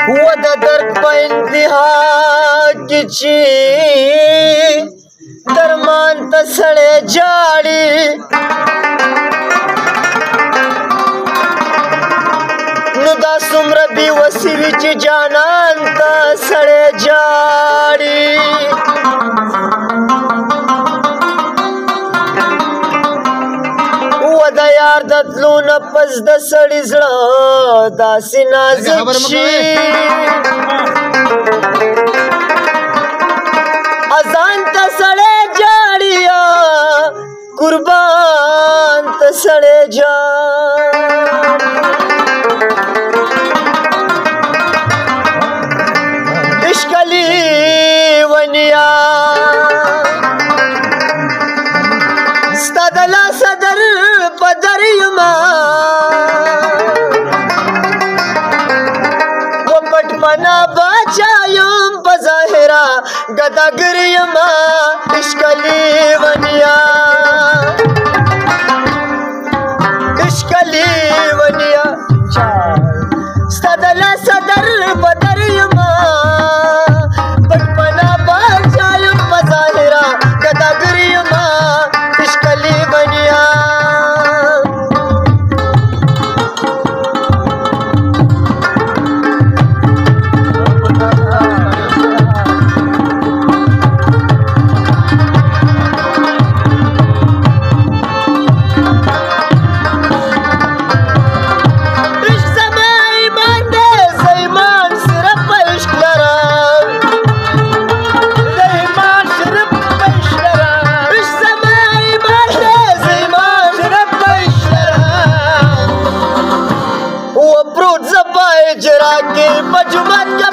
و د درد په انتها کې چې درمان ته سړی جاړي نو دا څومره بې وسي وي چې جانان ته سړی جاړي و د یار د تلو نه پس د سړي زړه داسې نازک شي اذان ته سړی جاړي قربان ته سړی جاړي عشقلی ونیا ستا د لاسه در په در یما و پټ منا باچا یم په ظاهره ګداګر یما عشقلی ونیا عشقلی ونیا ستا د لاسه در په در یما پټ منا باچا یم په ظاهره ګداګر یما عشقلی ونیا جرا के मजमत